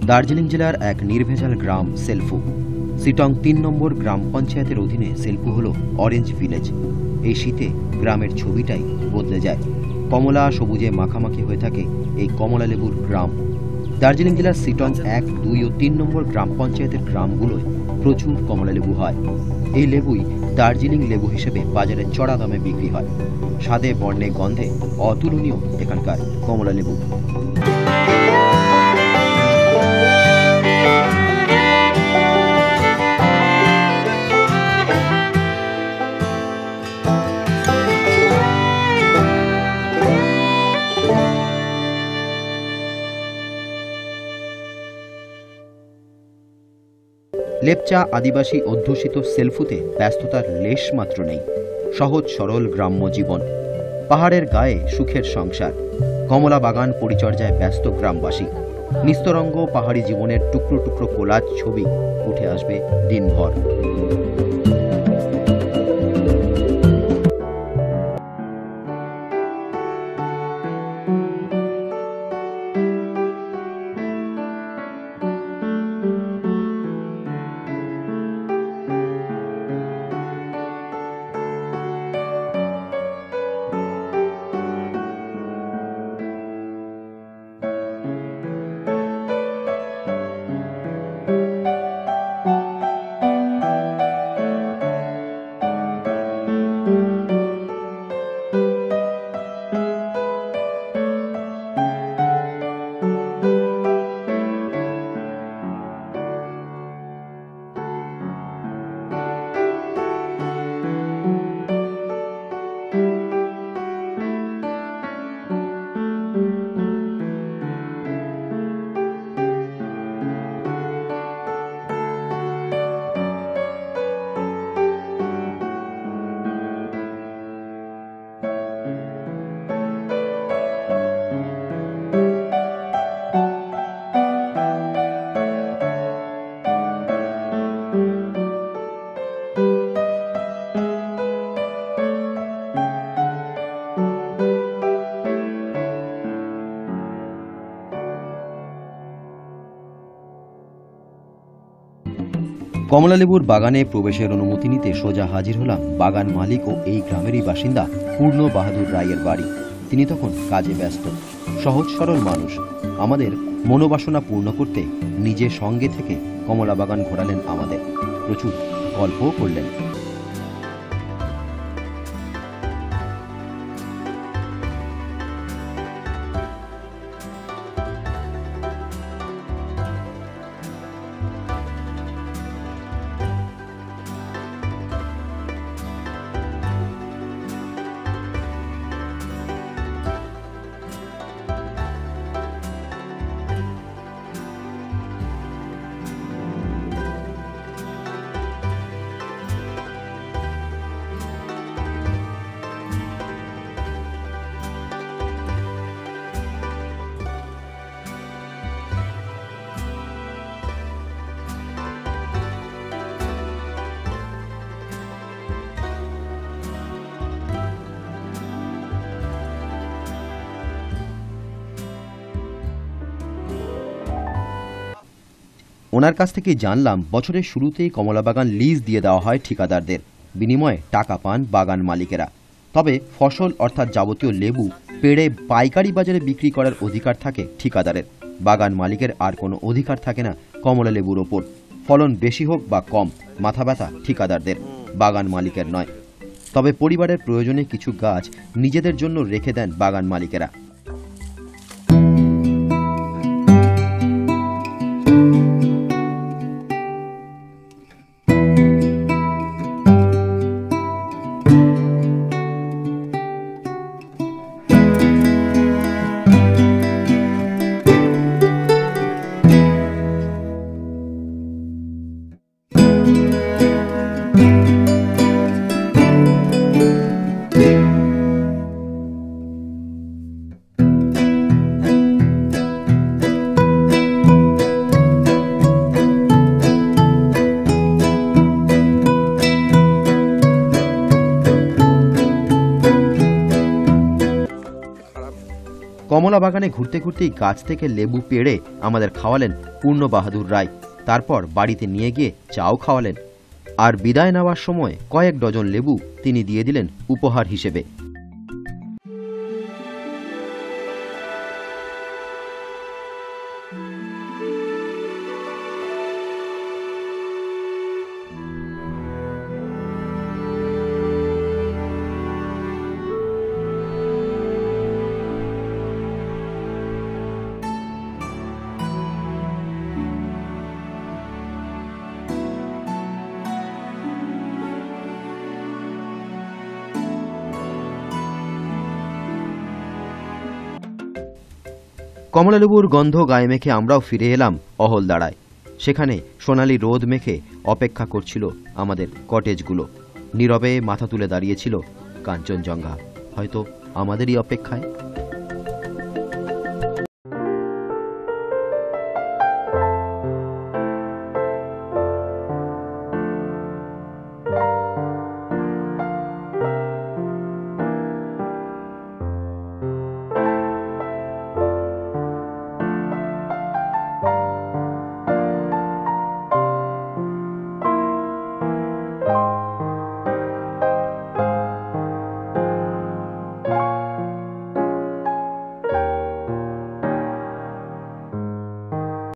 দার্জিলিং জেলার এক নির্ভেজাল গ্রাম সেলফু। সিটং ৩ নম্বর গ্রাম পঞ্চায়েতের অধীনে সেলফু হল অরেঞ্জ ভিলেজ। এই শীতে গ্রামের ছবিটাই বদলে যায়। কমলা সবুজে মাখামাখি হয়ে থাকে এই কমলা লেবুর গ্রাম। দার্জিলিং জেলার সিটং ১, ২ ও ৩ নম্বর গ্রাম পঞ্চায়েতের গ্রামগুলোয় প্রচুর কমলা লেবু হয়। এই লেবুই দার্জিলিং লেবু হিসেবে বাজারে চড়া দামে বিক্রি হয়। স্বাদে বর্ণে গন্ধে অতুলনীয় এখানকার কমলা লেবু। লেপচা আদিবাসী অধ্যুষিত সেলফুতে ব্যস্ততার লেশ মাত্র নেই। সহজ সরল গ্রাম্য জীবন, পাহাড়ের গায়ে সুখের সংসার, কমলা বাগান পরিচর্যায় ব্যস্ত গ্রামবাসী। নিস্তরঙ্গ পাহাড়ি জীবনের টুকরো টুকরো কোলাজ ছবি উঠে আসবে দিনভর। কমলালেবুর বাগানে প্রবেশের অনুমতি নিতে সোজা হাজির হলাম বাগান মালিক ও এই গ্রামেরই বাসিন্দা পূর্ণ বাহাদুর রায়ের বাড়ি। তিনি তখন কাজে ব্যস্ত। সহজ সরল মানুষ। আমাদের মনোবাসনা পূর্ণ করতে নিজে সঙ্গে থেকে কমলা বাগান ঘোরালেন আমাদের। প্রচুর গল্পও করলেন। ওনার কাছ থেকে জানলাম বছরের শুরুতেই কমলা বাগান লিজ দিয়ে দেওয়া হয় ঠিকাদারদের। বিনিময়ে টাকা পান বাগান মালিকেরা। তবে ফসল অর্থাৎ যাবতীয় লেবু পেড়ে পাইকারি বাজারে বিক্রি করার অধিকার থাকে ঠিকাদারের। বাগান মালিকের আর কোনো অধিকার থাকে না কমলা লেবুর ওপর। ফলন বেশি হোক বা কম, মাথা ব্যথা ঠিকাদারদের, বাগান মালিকের নয়। তবে পরিবারের প্রয়োজনে কিছু গাছ নিজেদের জন্য রেখে দেন বাগান মালিকেরা। কমলা বাগানে ঘুরতে ঘুরতেই গাছ থেকে লেবু পেড়ে আমাদের খাওয়ালেন পূর্ণ বাহাদুর রায়। তারপর বাড়িতে নিয়ে গিয়ে চাও খাওয়ালেন, আর বিদায় নেওয়ার সময় কয়েক ডজন লেবু তিনি দিয়ে দিলেন উপহার হিসেবে। কমলালেবুর গন্ধ গায়ে মেখে আমরাও ফিরে এলাম অহলদাড়ায়। সেখানে সোনালি রোদ মেখে অপেক্ষা করছিল আমাদের কটেজগুলো। নীরবে মাথা তুলে দাঁড়িয়েছিল কাঞ্চনজঙ্ঘা, হয়তো আমাদেরই অপেক্ষায়।